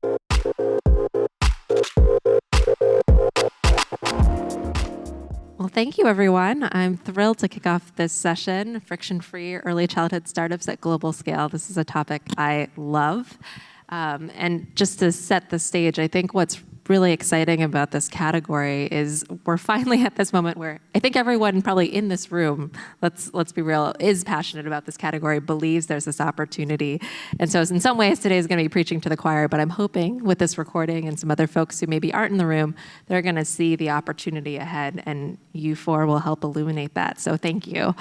Well, thank you, everyone. I'm thrilled to kick off this session, Friction-Free Early Childhood Startups at Global Scale. This is a topic I love. And just to set the stage, I think what's really exciting about this category is we're finally at this moment where I think everyone probably in this room, let's be real, is passionate about this category, believes there's this opportunity. And so in some ways today is going to be preaching to the choir, but I'm hoping with this recording and some other folks who maybe aren't in the room, they're going to see the opportunity ahead, and you four will help illuminate that. So thank you.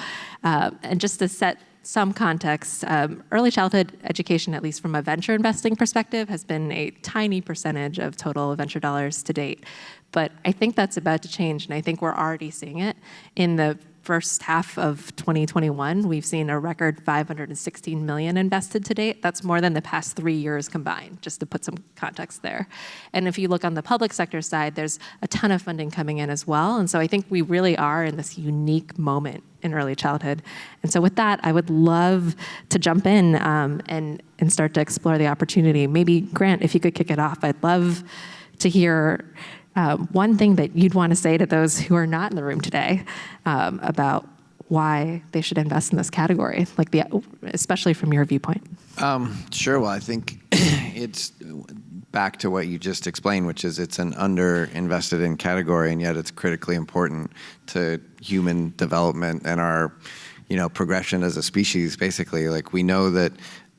And just to set some context, early childhood education, at least from a venture investing perspective, has been a tiny percentage of total venture dollars to date. But I think that's about to change, and I think we're already seeing it. In the first half of 2021, we've seen a record $516 million invested to date. That's more than the past 3 years combined, just to put some context there. And if you look on the public sector side, there's a ton of funding coming in as well. And so I think we really are in this unique moment in early childhood. And so with that, I would love to jump in and start to explore the opportunity. Maybe, Grant, if you could kick it off, I'd love to hear one thing that you'd want to say to those who are not in the room today about why they should invest in this category, especially from your viewpoint. Sure. Well, I think it's back to what you just explained, which is it's an under-invested in category, and yet it's critically important to human development and our, progression as a species. Basically, we know that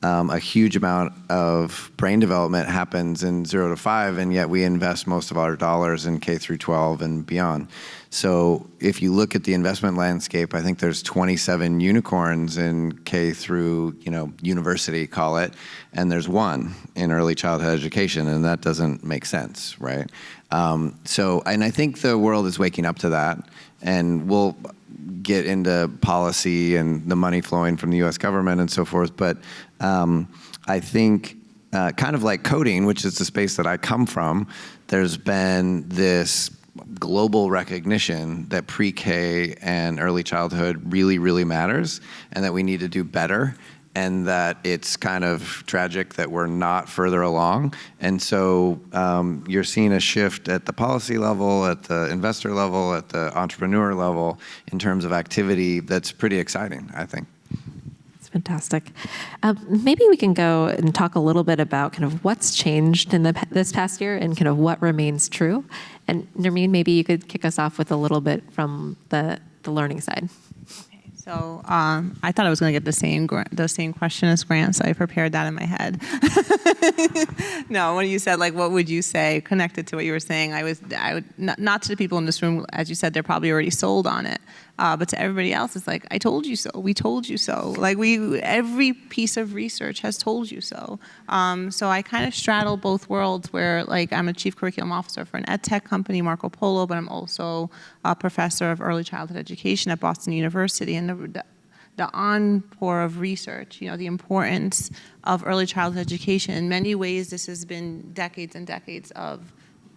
a huge amount of brain development happens in 0 to 5, and yet we invest most of our dollars in K through 12 and beyond. So if you look at the investment landscape, I think there's 27 unicorns in K through, university, call it, and there's 1 in early childhood education, and that doesn't make sense, right? And I think the world is waking up to that, and we'll get into policy and the money flowing from the US government and so forth, but I think kind of like coding, which is the space that I come from, there's been this global recognition that pre-K and early childhood really, really matters, and that we need to do better, and that it's kind of tragic that we're not further along. And so you're seeing a shift at the policy level, at the investor level, at the entrepreneur level in terms of activity that's pretty exciting, I think. That's fantastic. Maybe we can go and talk a little bit about kind of what's changed in this past year and kind of what remains true. And Nermeen, maybe you could kick us off with a little bit from the learning side. So I thought I was going to get the same question as Grant, so I prepared that in my head. No, when you said what would you say, connected to what you were saying, I would not to the people in this room, as you said, they're probably already sold on it. But to everybody else, it's I told you so. We told you so. Every piece of research has told you so. So I kind of straddle both worlds where I'm a chief curriculum officer for an ed tech company, MarcoPolo, but I'm also a professor of early childhood education at Boston University. And the encore of research, the importance of early childhood education. In many ways, this has been decades and decades of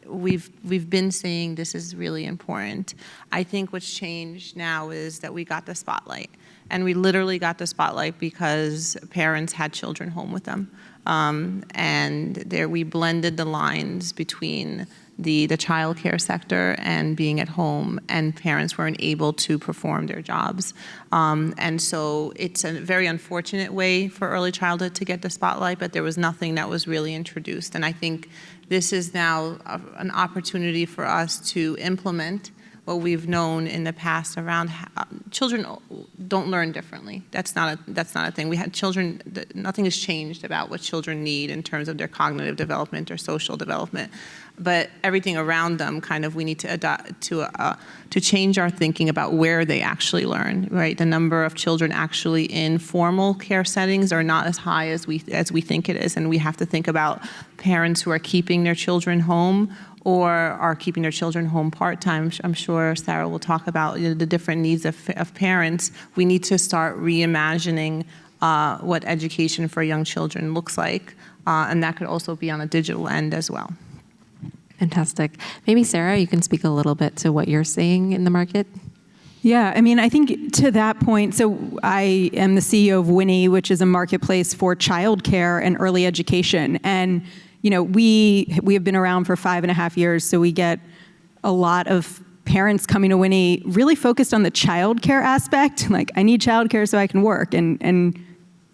we've been saying this is really important. I think what's changed now is that we got the spotlight. And we literally got the spotlight because parents had children home with them. And there we blended the lines between the child care sector and being at home, and parents weren't able to perform their jobs. And so it's a very unfortunate way for early childhood to get the spotlight, but there was nothing that was really introduced. And I think this is now an opportunity for us to implement what we've known in the past around children don't learn differently. That's not a thing. We had children, nothing has changed about what children need in terms of their cognitive development or social development. But everything around them, we need to adapt to change our thinking about where they actually learn, right? The number of children actually in formal care settings are not as high as we think it is, and we have to think about parents who are keeping their children home or are keeping their children home part-time. I'm sure Sara will talk about the different needs of parents. We need to start reimagining what education for young children looks like, and that could also be on a digital end as well. Fantastic. Maybe Sara, you can speak a little bit to what you're seeing in the market. Yeah, I think to that point, so I am the CEO of Winnie, which is a marketplace for childcare and early education. And we have been around for 5.5 years, so we get a lot of parents coming to Winnie really focused on the childcare aspect, like I need childcare so I can work, and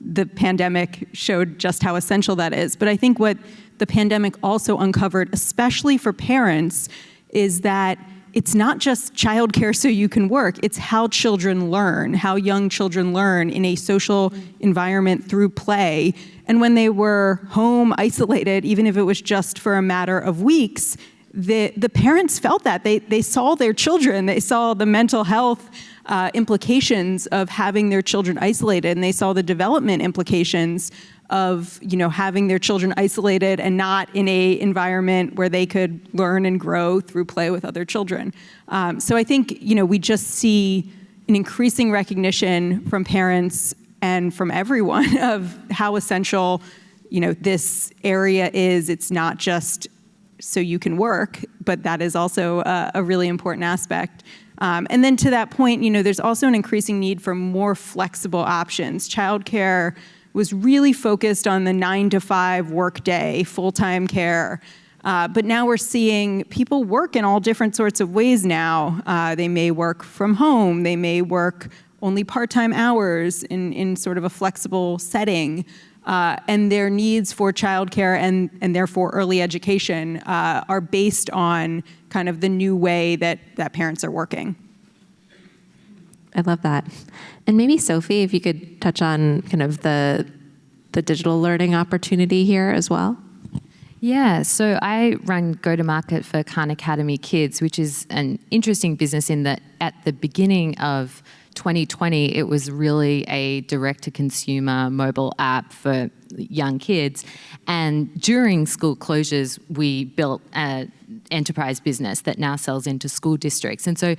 the pandemic showed just how essential that is. But I think what the pandemic also uncovered, especially for parents, is that it's not just childcare so you can work, it's how children learn, how young children learn in a social environment through play. And when they were home isolated, even if it was just for a matter of weeks, the parents felt that. They saw their children, they saw the mental health implications of having their children isolated, and they saw the development implications of having their children isolated and not in a environment where they could learn and grow through play with other children. So I think we just see an increasing recognition from parents and from everyone of how essential this area is. It's not just so you can work, but that is also a really important aspect. And then to that point, there's also an increasing need for more flexible options. Childcare was really focused on the 9-to-5 workday, full-time care. But now we're seeing people work in all different sorts of ways now. They may work from home. They may work only part-time hours in sort of a flexible setting. And their needs for childcare and therefore early education are based on kind of the new way that parents are working. I love that. And maybe Sophie, if you could touch on kind of the digital learning opportunity here as well. Yeah, so I run go-to-market for Khan Academy Kids, which is an interesting business in that at the beginning of 2020, it was really a direct-to-consumer mobile app for young kids. And during school closures, we built an enterprise business that now sells into school districts. And so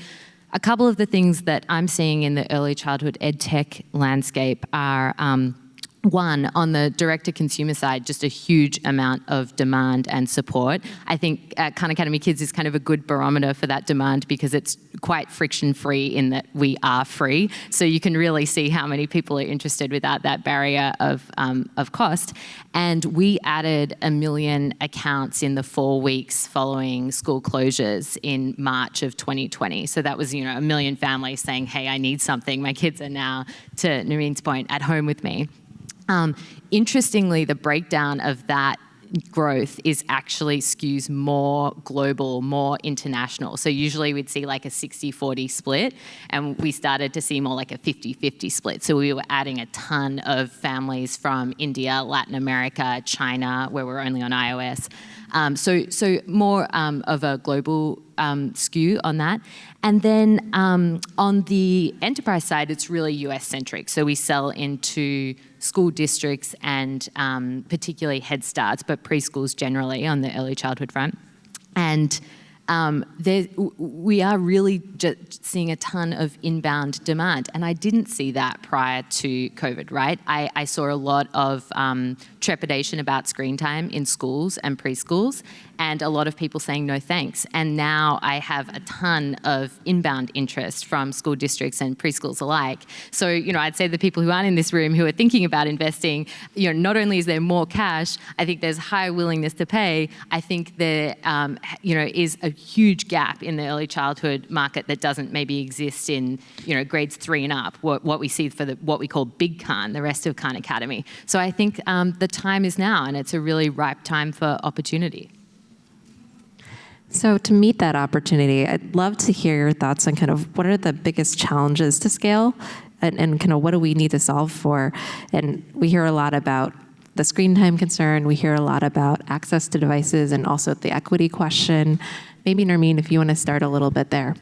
a couple of the things that I'm seeing in the early childhood ed tech landscape are one, on the direct-to-consumer side, just a huge amount of demand and support. I think Khan Academy Kids is kind of a good barometer for that demand because it's quite friction-free in that we are free. So you can really see how many people are interested without that barrier of cost. And we added 1 million accounts in the 4 weeks following school closures in March of 2020. So that was, 1 million families saying, hey, I need something. My kids are now, to Nermeen's point, at home with me. Interestingly, the breakdown of that growth is actually skews more global, more international. So usually we'd see like a 60-40 split, and we started to see more like a 50-50 split. So we were adding a ton of families from India, Latin America, China, where we're only on iOS. So more of a global skew on that. And then on the enterprise side, it's really US-centric. So we sell into school districts and particularly Head Starts, but preschools generally on the early childhood front. And we are really just seeing a ton of inbound demand. And I didn't see that prior to COVID, right? I saw a lot of trepidation about screen time in schools and preschools, and a lot of people saying no thanks. And now I have a ton of inbound interest from school districts and preschools alike. So, I'd say the people who aren't in this room who are thinking about investing, not only is there more cash, I think there's higher willingness to pay. I think there, is a huge gap in the early childhood market that doesn't maybe exist in, grades 3 and up, what we see for what we call Big Khan, the rest of Khan Academy. So I think the time is now, and it's a really ripe time for opportunity. So to meet that opportunity, I'd love to hear your thoughts on kind of what are the biggest challenges to scale and kind of what do we need to solve for? And we hear a lot about the screen time concern. We hear a lot about access to devices and also the equity question. Maybe Nermeen, if you want to start a little bit there.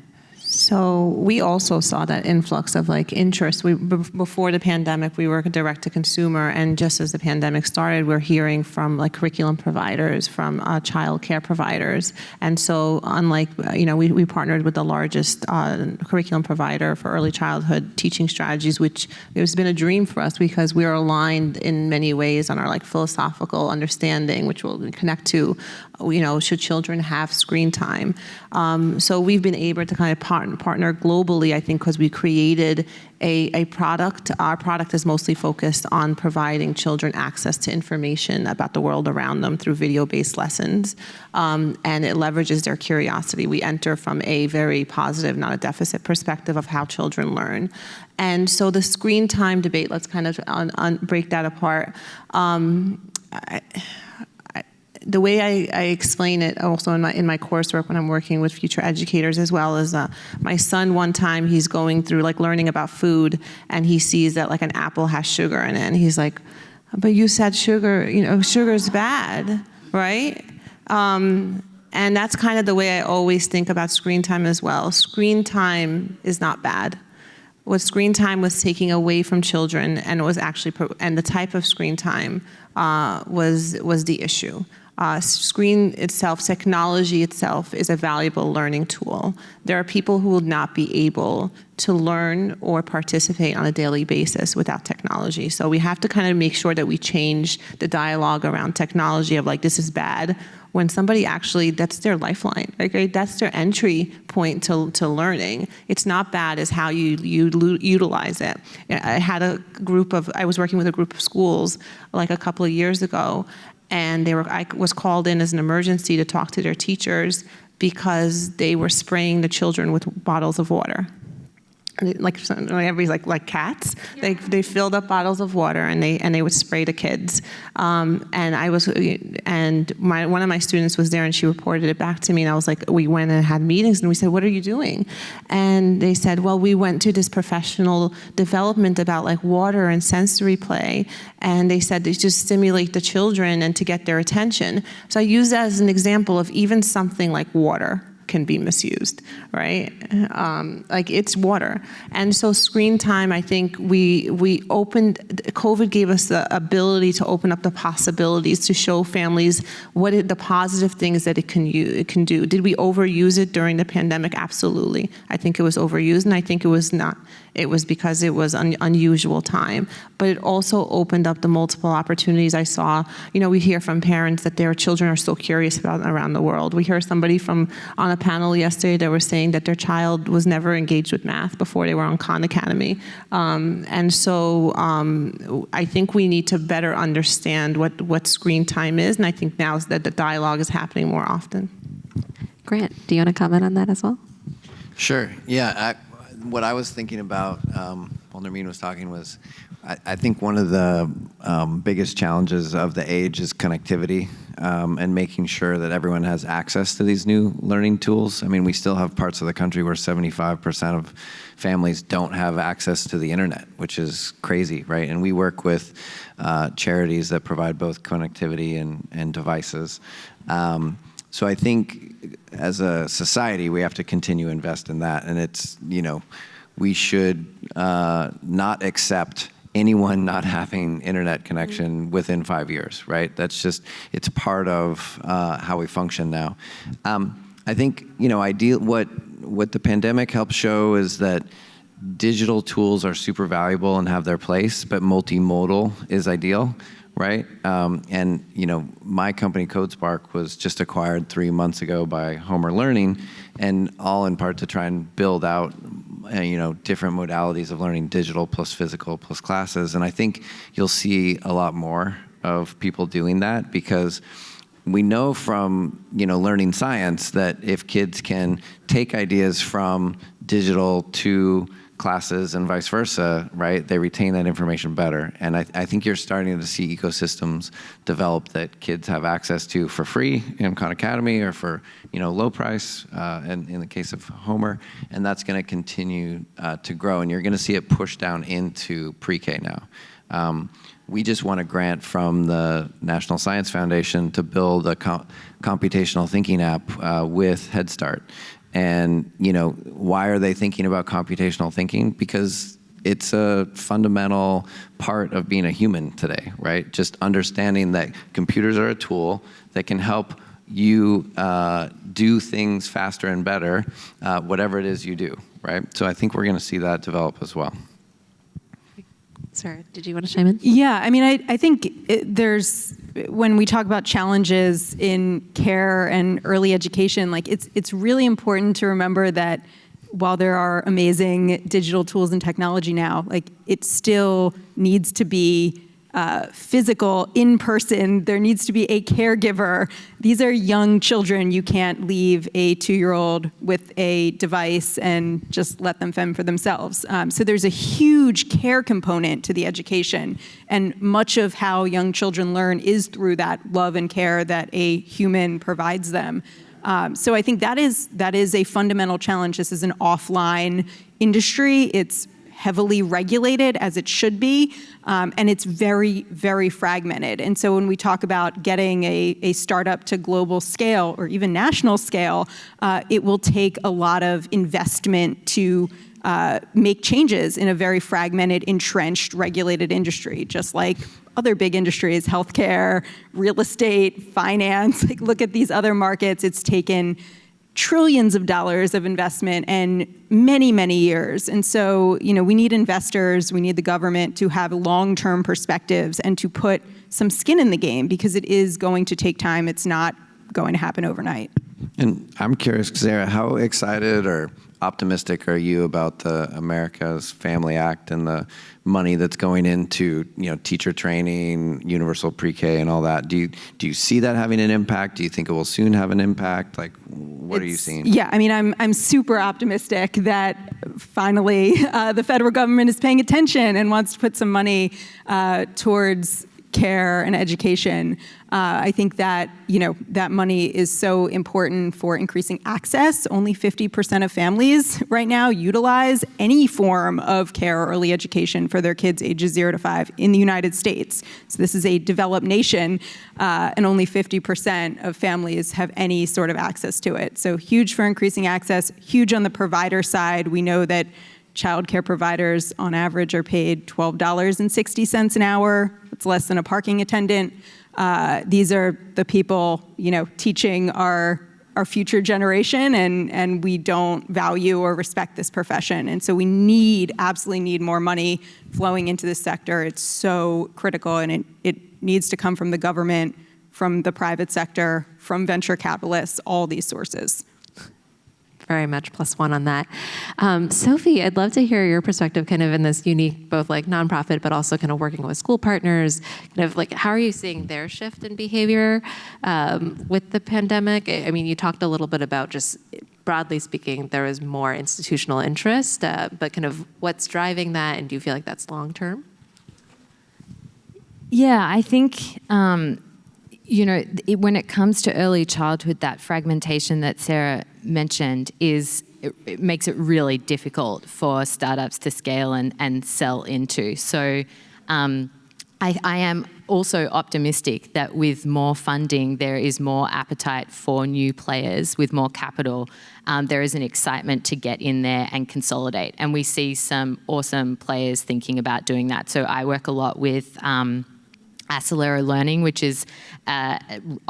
So we also saw that influx of interest. Before the pandemic, we were direct to consumer, and just as the pandemic started, we're hearing from curriculum providers, from child care providers. And so unlike, we partnered with the largest curriculum provider for early childhood teaching strategies, which has been a dream for us because we are aligned in many ways on our philosophical understanding, which we'll connect to, should children have screen time. So we've been able to kind of partner partner globally, I think, because we created a product. Our product is mostly focused on providing children access to information about the world around them through video-based lessons, and it leverages their curiosity. We enter from a very positive, not a deficit perspective of how children learn. And so the screen time debate, let's kind of break that apart. The way I explain it also in my coursework when I'm working with future educators, as well as my son, one time he's going through like learning about food, and he sees that like an apple has sugar in it, and he's like, but you said sugar, sugar's bad, right? And that's kind of the way I always think about screen time as well. Screen time is not bad. What screen time was taking away from children, and it was actually, and the type of screen time was the issue. Screen itself, technology itself, is a valuable learning tool. There are people who will not be able to learn or participate on a daily basis without technology. So we have to kind of make sure that we change the dialogue around technology of like, this is bad, when somebody actually, that's their lifeline, right? That's their entry point to learning. It's not bad as how you utilize it. I was working with a group of schools like a couple of years ago, and I was called in as an emergency to talk to their teachers because they were spraying the children with bottles of water. Like everybody's like cats. Yeah. They filled up bottles of water and they would spray the kids. And one of my students was there and she reported it back to me, and I was like, we went and had meetings and we said, what are you doing? And they said, well, we went to this professional development about like water and sensory play, and they said they just stimulate the children and to get their attention. So I use that as an example of even something like water can be misused, right? Like it's water. And so screen time, I think COVID gave us the ability to open up the possibilities to show families the positive things that it can do. Did we overuse it during the pandemic? Absolutely. I think it was overused, and I think it was not. It was because it was an unusual time. But it also opened up the multiple opportunities I saw. We hear from parents that their children are so curious about around the world. We heard somebody on a panel yesterday that were saying that their child was never engaged with math before they were on Khan Academy. And so I think we need to better understand what screen time is, and I think now that the dialogue is happening more often. Grant, do you want to comment on that as well? Sure. Yeah. What I was thinking about while Nermeen was talking was, I think one of the biggest challenges of the age is connectivity and making sure that everyone has access to these new learning tools. I mean, we still have parts of the country where 75% of families don't have access to the internet, which is crazy, right? And we work with charities that provide both connectivity and devices. So I think as a society, we have to continue to invest in that. And it's, we should not accept anyone not having internet connection within 5 years, right? That's just, it's part of how we function now. I think, what the pandemic helped show is that digital tools are super valuable and have their place, but multimodal is ideal. Right? And my company, CodeSpark, was just acquired 3 months ago by Homer Learning, and all in part to try and build out, different modalities of learning, digital plus physical plus classes. And I think you'll see a lot more of people doing that, because we know from, learning science that if kids can take ideas from digital to classes and vice versa, right, they retain that information better. And I think you're starting to see ecosystems develop that kids have access to for free in Khan Academy or for low price and in the case of Homer, and that's going to continue to grow, and you're going to see it push down into pre-K now. We just won a grant from the National Science Foundation to build a computational thinking app with Head Start. And, why are they thinking about computational thinking? Because it's a fundamental part of being a human today, right? Just understanding that computers are a tool that can help you do things faster and better, whatever it is you do, right? So I think we're going to see that develop as well. Sara, did you want to chime in? Yeah, I mean, I think when we talk about challenges in care and early education, like it's really important to remember that while there are amazing digital tools and technology now, like it still needs to be physical, in person. There needs to be a caregiver. These are young children. You can't leave a 2-year-old with a device and just let them fend for themselves. So there's a huge care component to the education, and much of how young children learn is through that love and care that a human provides them. So I think that is a fundamental challenge. This is an offline industry. It's heavily regulated, as it should be, and it's very, very fragmented. And so when we talk about getting a startup to global scale or even national scale, it will take a lot of investment to make changes in a very fragmented, entrenched, regulated industry, just like other big industries, healthcare, real estate, finance. Like, look at these other markets. It's taken trillions of dollars of investment and many, many years. And so, we need investors, we need the government to have long-term perspectives and to put some skin in the game, because it is going to take time. It's not going to happen overnight. And I'm curious, Sara, how excited or optimistic are you about the America's Family Act and the money that's going into, teacher training, universal pre-K and all that? Do you see that having an impact? Do you think it will soon have an impact? Like, what are you seeing? Yeah, I mean, I'm super optimistic that finally the federal government is paying attention and wants to put some money towards care and education. I think that, that money is so important for increasing access. Only 50% of families right now utilize any form of care or early education for their kids ages 0 to 5 in the United States. So this is a developed nation, and only 50% of families have any sort of access to it. So huge for increasing access, huge on the provider side. We know that childcare providers on average are paid $12.60 an hour. It's less than a parking attendant. These are the people, teaching our future generation, and we don't value or respect this profession. And so we absolutely need more money flowing into this sector. It's so critical, and it needs to come from the government, from the private sector, from venture capitalists, all these sources. Very much +1 on that. Sophie, I'd love to hear your perspective kind of in this unique, both like nonprofit, but also kind of working with school partners, kind of like how are you seeing their shift in behavior with the pandemic? I mean, you talked a little bit about just broadly speaking, there was more institutional interest, but kind of what's driving that, and do you feel like that's long-term? Yeah, I think, when it comes to early childhood, that fragmentation that Sara mentioned it makes it really difficult for startups to scale and sell into. So I am also optimistic that with more funding, there is more appetite for new players with more capital. There is an excitement to get in there and consolidate. And we see some awesome players thinking about doing that. So I work a lot with Acelera Learning, which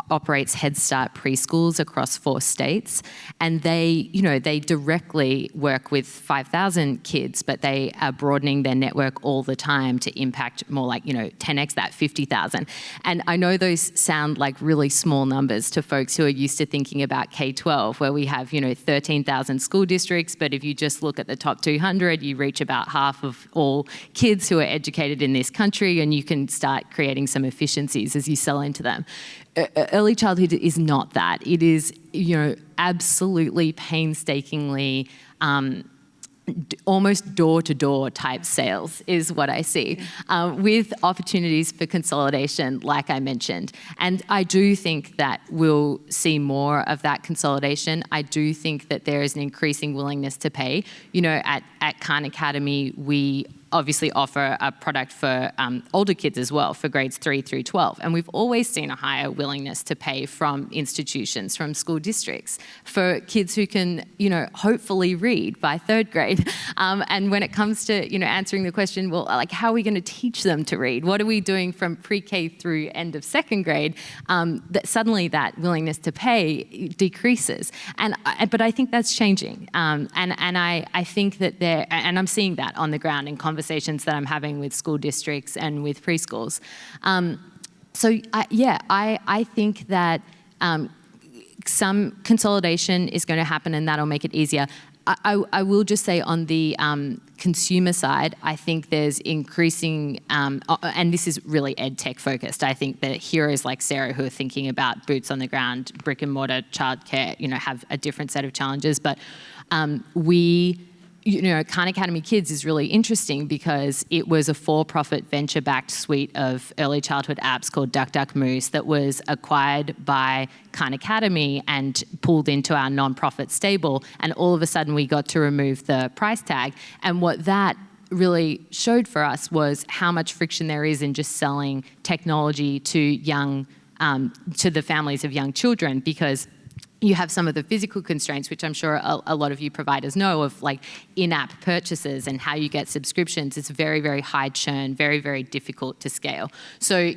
operates Head Start preschools across 4 states, and they directly work with 5,000 kids, but they are broadening their network all the time to impact more like 10x that, 50,000. And I know those sound like really small numbers to folks who are used to thinking about K-12, where we have 13,000 school districts, but if you just look at the top 200, you reach about half of all kids who are educated in this country, and you can start creating some efficiencies as you sell into them. Early childhood is not that. It is, absolutely painstakingly almost door-to-door type sales is what I see, with opportunities for consolidation, like I mentioned. And I do think that we'll see more of that consolidation. I do think that there is an increasing willingness to pay. At Khan Academy, we obviously offer a product for older kids as well, for grades 3 through 12. And we've always seen a higher willingness to pay from institutions, from school districts, for kids who can, hopefully read by 3rd grade. And when it comes to, answering the question, well, like, how are we going to teach them to read? What are we doing from pre-K through end of 2nd grade? That suddenly that willingness to pay decreases. But I think that's changing. And I think that and I'm seeing that on the ground in conversations that I'm having with school districts and with preschools. I think that some consolidation is going to happen, and that'll make it easier. I will just say on the consumer side, I think there's increasing, and this is really ed tech focused. I think that heroes like Sara who are thinking about boots on the ground, brick and mortar childcare, have a different set of challenges. But Khan Academy Kids is really interesting because it was a for-profit venture-backed suite of early childhood apps called Duck Duck Moose that was acquired by Khan Academy and pulled into our non-profit stable. And all of a sudden we got to remove the price tag. And what that really showed for us was how much friction there is in just selling technology to to the families of young children, because you have some of the physical constraints, which I'm sure a lot of you providers know, of like in-app purchases and how you get subscriptions. It's very, very high churn, very, very difficult to scale. So,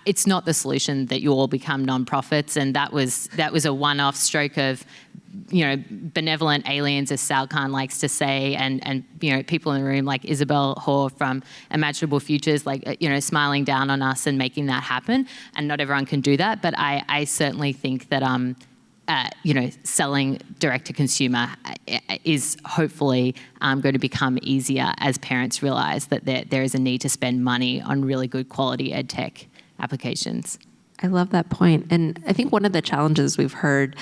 it's not the solution that you all become nonprofits, and that was a one-off stroke of, benevolent aliens, as Sal Khan likes to say, and people in the room like Isabel Hoare from Imaginable Futures, smiling down on us and making that happen. And not everyone can do that, but I certainly think that selling direct to consumer is hopefully going to become easier as parents realize that there is a need to spend money on really good quality ed tech applications. I love that point. And I think one of the challenges we've heard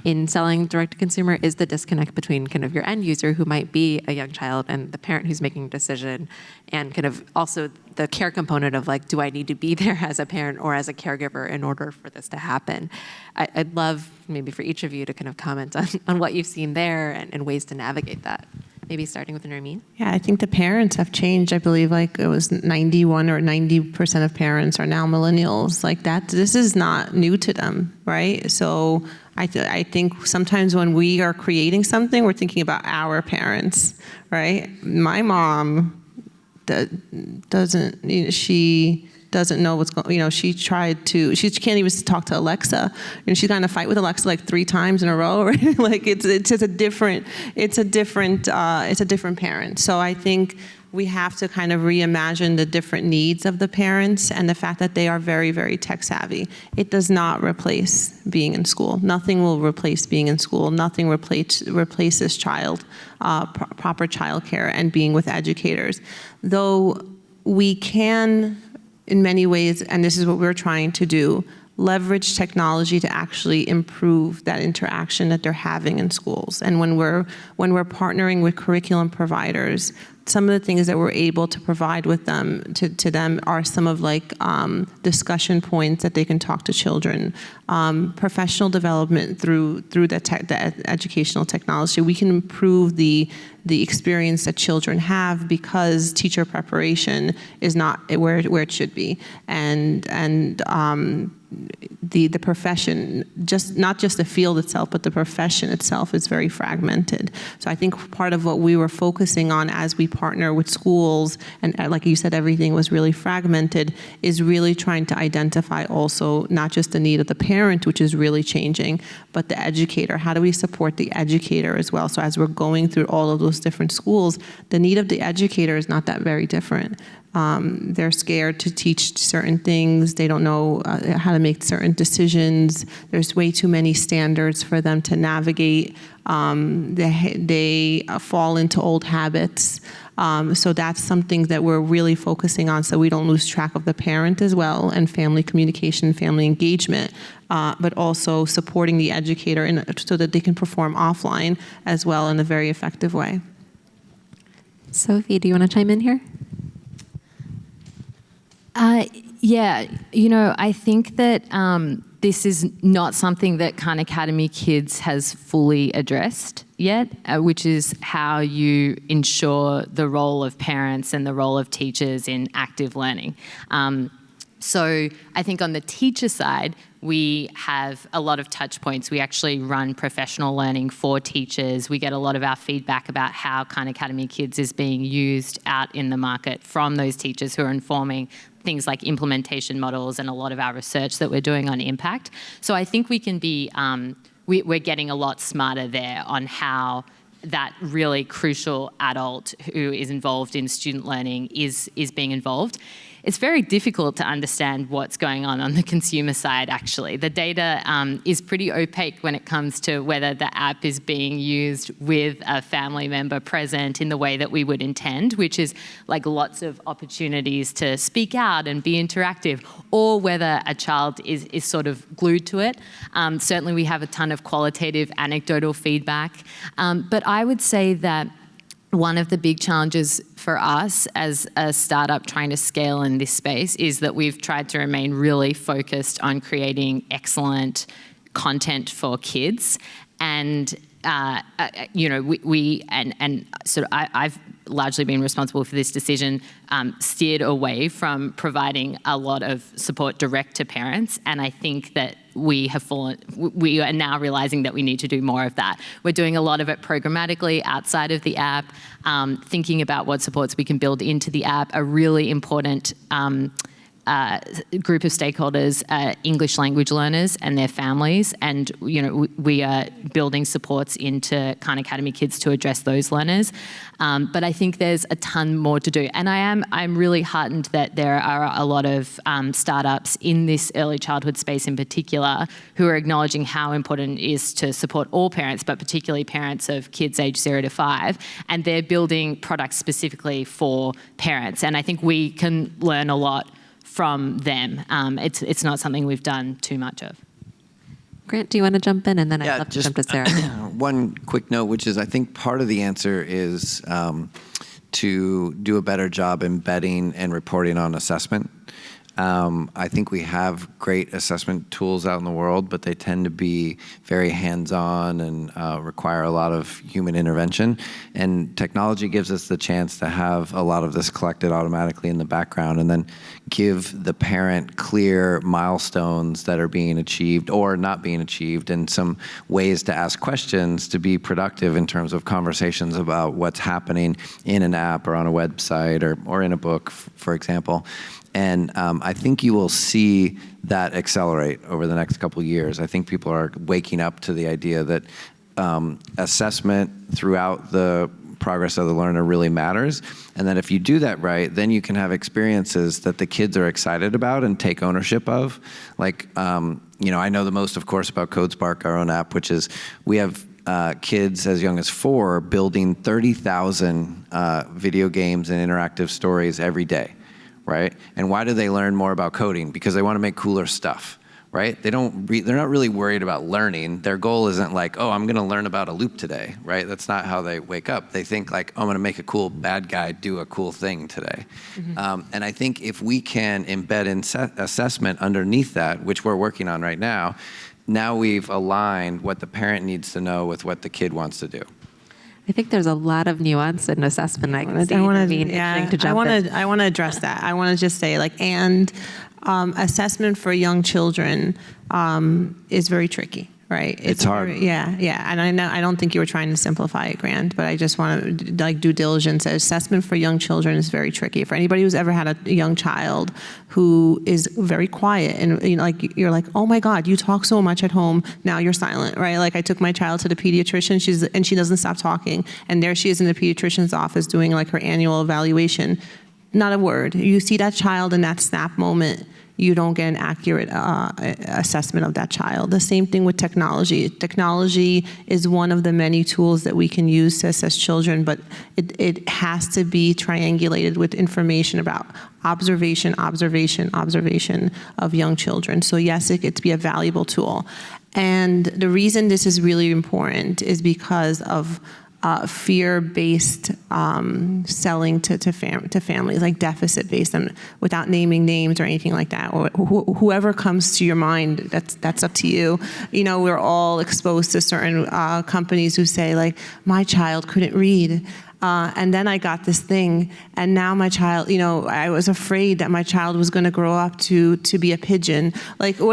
in selling direct to consumer is the disconnect between kind of your end user, who might be a young child, and the parent who's making a decision, and kind of also the care component of like, do I need to be there as a parent or as a caregiver in order for this to happen? I'd love maybe for each of you to kind of comment on what you've seen there and ways to navigate that. Maybe starting with Nermeen. Yeah, I think the parents have changed. I believe like it was 91 or 90% of parents are now millennials. Like that, this is not new to them, right? So I think sometimes when we are creating something, we're thinking about our parents, right? My mom she doesn't know what's going. She can't even talk to Alexa, and she got in a fight with Alexa like 3 times in a row. Right? Like it's just a different parent. So I think we have to kind of reimagine the different needs of the parents and the fact that they are very, very tech savvy. It does not replace being in school. Nothing will replace being in school. Nothing replaces proper childcare and being with educators. Though we can, in many ways, and this is what we're trying to do, leverage technology to actually improve that interaction that they're having in schools. And when we're partnering with curriculum providers, some of the things that we're able to provide with them to them are some of like discussion points that they can talk to children, professional development through the educational technology. We can improve the experience that children have because teacher preparation is not where it should be, and the profession, not just the field itself, but the profession itself is very fragmented. So I think part of what we were focusing on as we partner with schools, and like you said, everything was really fragmented, is really trying to identify also not just the need of the parent, which is really changing, but the educator. How do we support the educator as well? So as we're going through all of those different schools, the need of the educator is not that very different. They're scared to teach certain things. They don't know how to make certain decisions. There's way too many standards for them to navigate. They fall into old habits. So that's something that we're really focusing on so we don't lose track of the parent as well, and family communication, family engagement, but also supporting the educator so that they can perform offline as well in a very effective way. Sophie, do you want to chime in here? Yeah, I think that this is not something that Khan Academy Kids has fully addressed yet, which is how you ensure the role of parents and the role of teachers in active learning. So I think on the teacher side, we have a lot of touch points. We actually run professional learning for teachers. We get a lot of our feedback about how Khan Academy Kids is being used out in the market from those teachers who are informing things like implementation models and a lot of our research that we're doing on impact. So I think we can be, we're getting a lot smarter there on how that really crucial adult who is involved in student learning is being involved. it's very difficult to understand what's going on the consumer side, actually. The data is pretty opaque when it comes to whether the app is being used with a family member present in the way that we would intend, which is like lots of opportunities to speak out and be interactive, or whether a child is sort of glued to it. Certainly we have a ton of qualitative anecdotal feedback. But I would say that one of the big challenges for us as a startup trying to scale in this space is that we've tried to remain really focused on creating excellent content for kids. And I've largely been responsible for this decision, steered away from providing a lot of support direct to parents. And I think that we are now realizing that we need to do more of that. We're doing a lot of it programmatically outside of the app, thinking about what supports we can build into the app. A really important group of stakeholders, English language learners and their families, and we are building supports into Khan Academy Kids to address those learners. But I think there's a ton more to do, and I'm really heartened that there are a lot of startups in this early childhood space in particular who are acknowledging how important it is to support all parents, but particularly parents of kids aged 0 to 5, and they're building products specifically for parents. And I think we can learn a lot from them. It's not something we've done too much of. Grant, do you want to jump in? And then I'd love to jump to Sarah. One quick note, which is I think part of the answer is to do a better job embedding and reporting on assessment. I think we have great assessment tools out in the world, but they tend to be very hands-on and require a lot of human intervention. And technology gives us the chance to have a lot of this collected automatically in the background and then give the parent clear milestones that are being achieved or not being achieved and some ways to ask questions to be productive in terms of conversations about what's happening in an app or on a website or in a book, for example. And I think you will see that accelerate over the next couple of years. I think people are waking up to the idea that assessment throughout the progress of the learner really matters. And that if you do that right, then you can have experiences that the kids are excited about and take ownership of. Like, I know the most, of course, about codeSpark, our own app, which is we have kids as young as 4 building 30,000 video games and interactive stories every day. Right? And why do they learn more about coding? Because they want to make cooler stuff, right? They're not really worried about learning. Their goal isn't like, oh, I'm going to learn about a loop today, right? That's not how they wake up. They think like, oh, I'm going to make a cool bad guy do a cool thing today. Mm-hmm. And I think if we can embed assessment underneath that, which we're working on right now we've aligned what the parent needs to know with what the kid wants to do. I think there's a lot of nuance in assessment. I want to address that. I want to just say, assessment for young children is very tricky, right? It's hard. And I don't think you were trying to simplify it, Grant, but I just want to due diligence. Assessment for young children is very tricky. For anybody who's ever had a young child who is very quiet and you're like, oh my God, you talk so much at home, now you're silent, right? Like I took my child to the pediatrician, and she doesn't stop talking, and there she is in the pediatrician's office doing like her annual evaluation. Not a word. You see that child in that snap moment, you don't get an accurate assessment of that child. The same thing with technology. Technology is one of the many tools that we can use to assess children, but it has to be triangulated with information about observation of young children. So yes, it could be a valuable tool. And the reason this is really important is because of fear-based selling to families, like deficit-based, and without naming names or anything like that, or whoever comes to your mind, that's up to you. We're all exposed to certain companies who say, like, my child couldn't read. And then I got this thing, and now my child, I was afraid that my child was going to grow up to be a pigeon. Like, and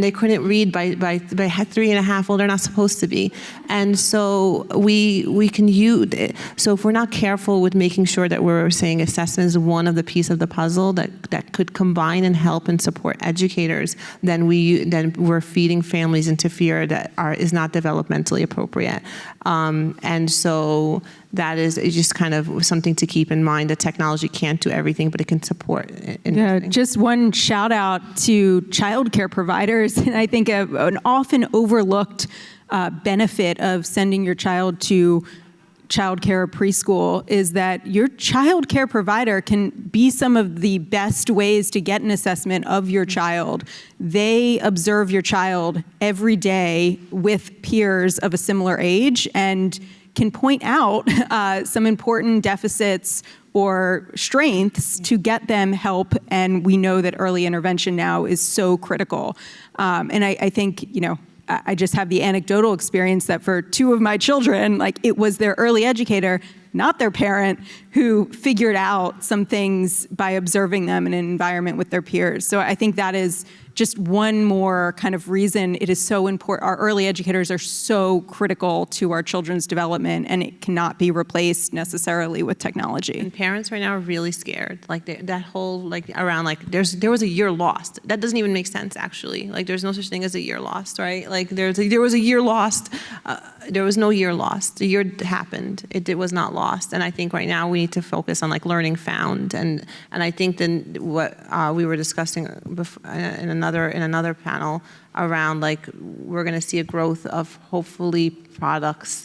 they couldn't read by 3.5. Well, they're not supposed to be. And so we can use it. So if we're not careful with making sure that we're saying assessment is one of the pieces of the puzzle that could combine and help and support educators, then we're feeding families into fear that is not developmentally appropriate. And so that is just kind of something to keep in mind, that technology can't do everything, but it can support. Yeah, just one shout out to childcare providers. And I think an often overlooked benefit of sending your child to childcare or preschool is that your childcare provider can be some of the best ways to get an assessment of your child. They observe your child every day with peers of a similar age and can point out some important deficits or strengths to get them help. And we know that early intervention now is so critical. And I think, I just have the anecdotal experience that for two of my children, like it was their early educator, not their parent, who figured out some things by observing them in an environment with their peers. So I think that is just one more kind of reason it is so important. Our early educators are so critical to our children's development, and it cannot be replaced necessarily with technology. And parents right now are really scared. Like that whole around there was a year lost. That doesn't even make sense actually. Like there's no such thing as a year lost, right? Like there was a year lost. There was no year lost. The year happened. It was not lost. And I think right now we need to focus on learning found. And I think then what we were discussing before, in another panel around we're going to see a growth of hopefully products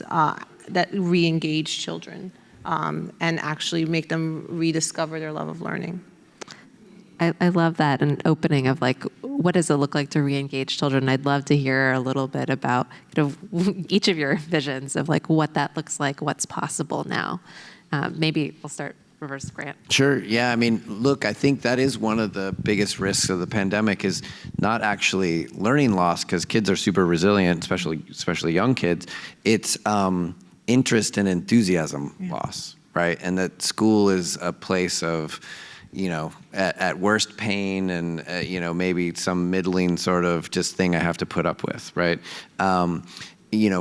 that re-engage children and actually make them rediscover their love of learning. I love that, an opening of what does it look like to re-engage children? I'd love to hear a little bit about each of your visions of what that looks like, what's possible now. Maybe we'll start reverse, Grant. Sure. Yeah. I mean, look, I think that is one of the biggest risks of the pandemic is not actually learning loss, because kids are super resilient, especially young kids. It's interest and enthusiasm loss, right? And that school is a place of, at worst pain and, maybe some middling sort of just thing I have to put up with, right?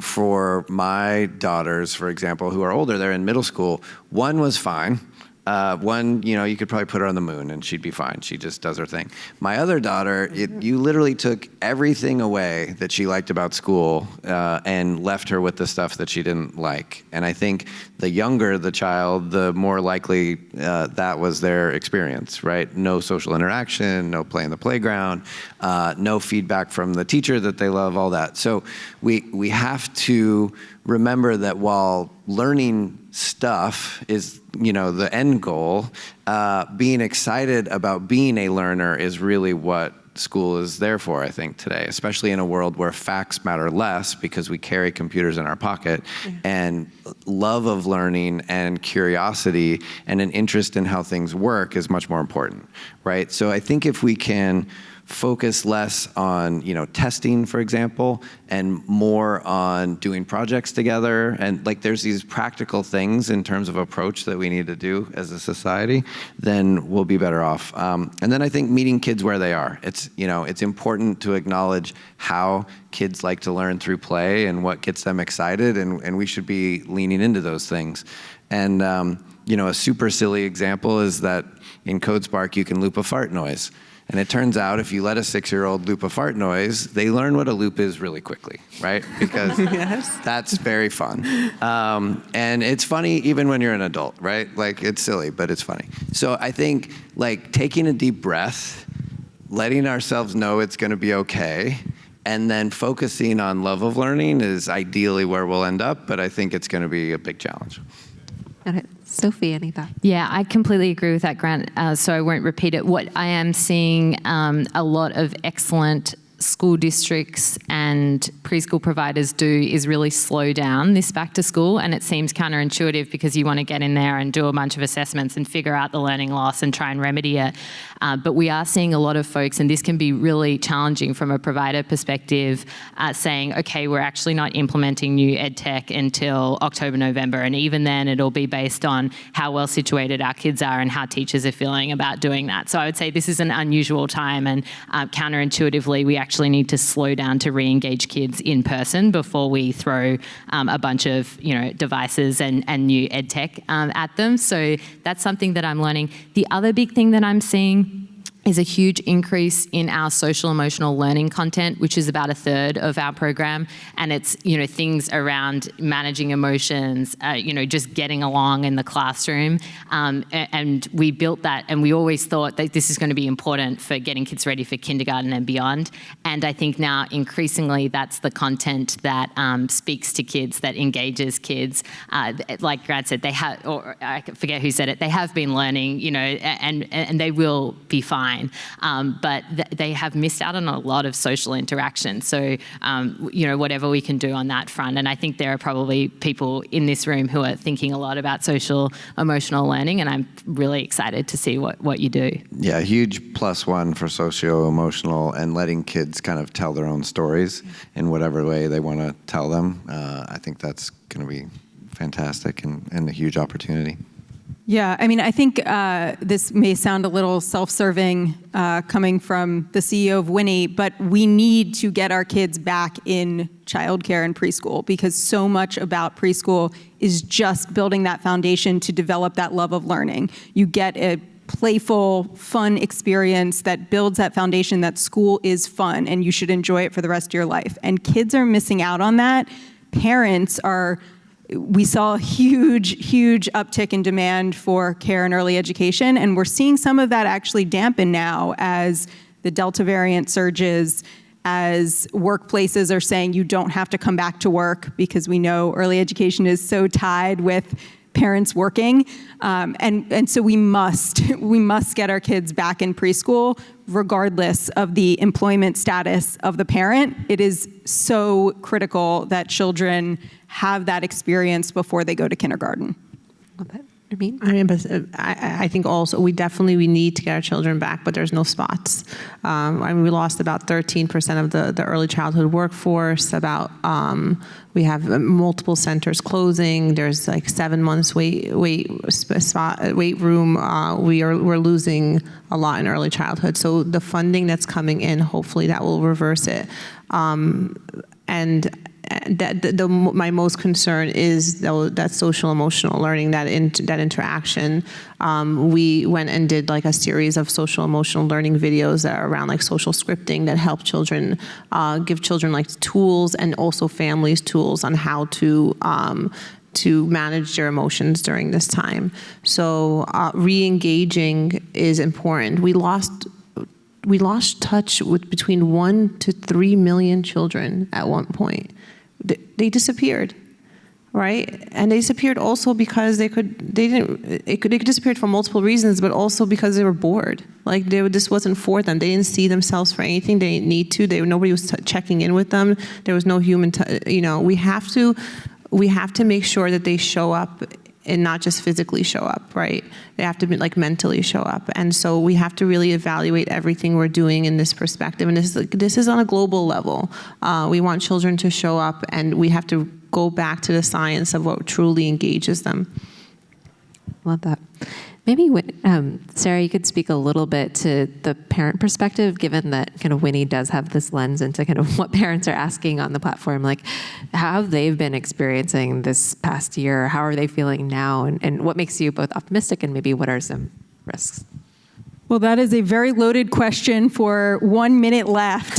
For my daughters, for example, who are older, they're in middle school, one was fine. One, you could probably put her on the moon and she'd be fine. She just does her thing. My other daughter, you literally took everything away that she liked about school and left her with the stuff that she didn't like. And I think the younger the child, the more likely that was their experience, right? No social interaction, no play in the playground, no feedback from the teacher that they love, all that. So we have to remember that while learning stuff is, the end goal, being excited about being a learner is really what school is there for, I think, today, especially in a world where facts matter less because we carry computers in our pocket, and love of learning and curiosity and an interest in how things work is much more important, right? So I think if we can focus less on, testing, for example, and more on doing projects together. And there's these practical things in terms of approach that we need to do as a society, then we'll be better off. And then I think meeting kids where they are. It's important to acknowledge how kids like to learn through play and what gets them excited, and we should be leaning into those things. And, a super silly example is that in CodeSpark, you can loop a fart noise. And it turns out if you let a 6-year-old loop a fart noise, they learn what a loop is really quickly, right? Because that's very fun. And it's funny even when you're an adult, right? It's silly, but it's funny. So I think taking a deep breath, letting ourselves know it's going to be okay, and then focusing on love of learning is ideally where we'll end up, but I think it's going to be a big challenge. Got it. Sophie, any thoughts? Yeah, I completely agree with that, Grant, so I won't repeat it. What I am seeing a lot of excellent school districts and preschool providers do is really slow down this back to school, and it seems counterintuitive because you want to get in there and do a bunch of assessments and figure out the learning loss and try and remedy it. But we are seeing a lot of folks, and this can be really challenging from a provider perspective, saying, okay, we're actually not implementing new ed tech until October, November, and even then it'll be based on how well situated our kids are and how teachers are feeling about doing that. So I would say this is an unusual time, and counterintuitively, we actually need to slow down to re-engage kids in person before we throw a bunch of devices and new ed tech at them. So that's something that I'm learning. The other big thing that I'm seeing is a huge increase in our social emotional learning content, which is about a third of our program. And it's, things around managing emotions, just getting along in the classroom. And we built that, and we always thought that this is going to be important for getting kids ready for kindergarten and beyond. And I think now increasingly that's the content that speaks to kids, that engages kids. Like Grant said, they have, or I forget who said it, they have been learning, and they will be fine. But they have missed out on a lot of social interaction. So, whatever we can do on that front. And I think there are probably people in this room who are thinking a lot about social emotional learning, and I'm really excited to see what you do. Yeah, huge +1 for socio-emotional and letting kids kind of tell their own stories in whatever way they want to tell them. I think that's going to be fantastic and a huge opportunity. Yeah, I mean, I think this may sound a little self-serving coming from the CEO of Winnie, but we need to get our kids back in childcare and preschool, because so much about preschool is just building that foundation to develop that love of learning. You get a playful, fun experience that builds that foundation that school is fun and you should enjoy it for the rest of your life. And kids are missing out on that. Parents are. We saw a huge uptick in demand for care and early education, and we're seeing some of that actually dampen now as the Delta variant surges, as workplaces are saying you don't have to come back to work because we know early education is so tied with parents working. And so we must get our kids back in preschool regardless of the employment status of the parent. It is so critical that children have that experience before they go to kindergarten. Nermeen? I think also we need to get our children back, but there's no spots. We lost about 13% of the early childhood workforce. We have multiple centers closing. There's like 7 months wait room. We're losing a lot in early childhood. So the funding that's coming in, hopefully that will reverse it. My most concern is that social emotional learning, that interaction. We went and did like a series of social emotional learning videos that are around like social scripting that help children, give children like tools and also families tools on how to manage their emotions during this time. So re-engaging is important. We lost touch with between 1 to 3 million children at one point. They disappeared, right? And they disappeared also because they disappeared for multiple reasons, but also because they were bored. Like this wasn't for them. They didn't see themselves for anything. They didn't need to. Nobody was checking in with them. There was no human. We have to make sure that they show up and not just physically show up, right? They have to be like mentally show up. And so we have to really evaluate everything we're doing in this perspective. And this is on a global level. We want children to show up, and we have to go back to the science of what truly engages them. Love that. Maybe, Sara, you could speak a little bit to the parent perspective, given that kind of Winnie does have this lens into kind of what parents are asking on the platform, like how they've been experiencing this past year, how are they feeling now, and what makes you both optimistic, and maybe what are some risks? Well, that is a very loaded question for 1 minute left.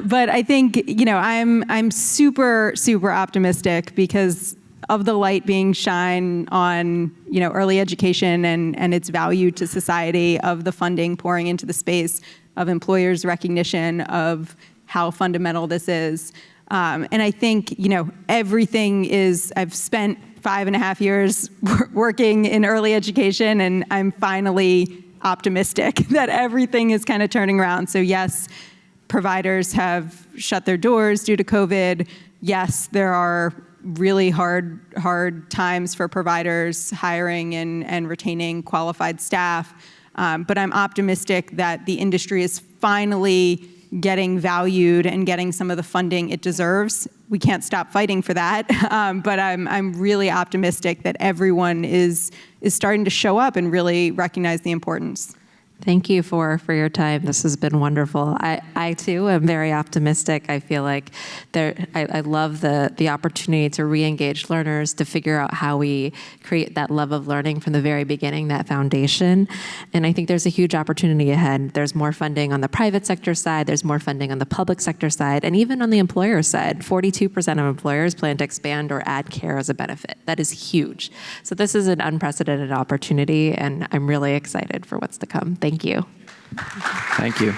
But I think, I'm super, super optimistic because of the light being shined on, early education and its value to society, of the funding pouring into the space, of employers' recognition of how fundamental this is. And I think, everything is, I've spent 5.5 years working in early education, and I'm finally optimistic that everything is kind of turning around. So yes, providers have shut their doors due to COVID. Yes, there are really hard times for providers hiring and retaining qualified staff. But I'm optimistic that the industry is finally getting valued and getting some of the funding it deserves. We can't stop fighting for that. But I'm really optimistic that everyone is starting to show up and really recognize the importance. Thank you for your time. This has been wonderful. I too am very optimistic. I feel like I love the opportunity to re-engage learners, to figure out how we create that love of learning from the very beginning, that foundation. And I think there's a huge opportunity ahead. There's more funding on the private sector side, there's more funding on the public sector side, and even on the employer side. 42% of employers plan to expand or add care as a benefit. That is huge. So this is an unprecedented opportunity, and I'm really excited for what's to come. Thank you. Thank you.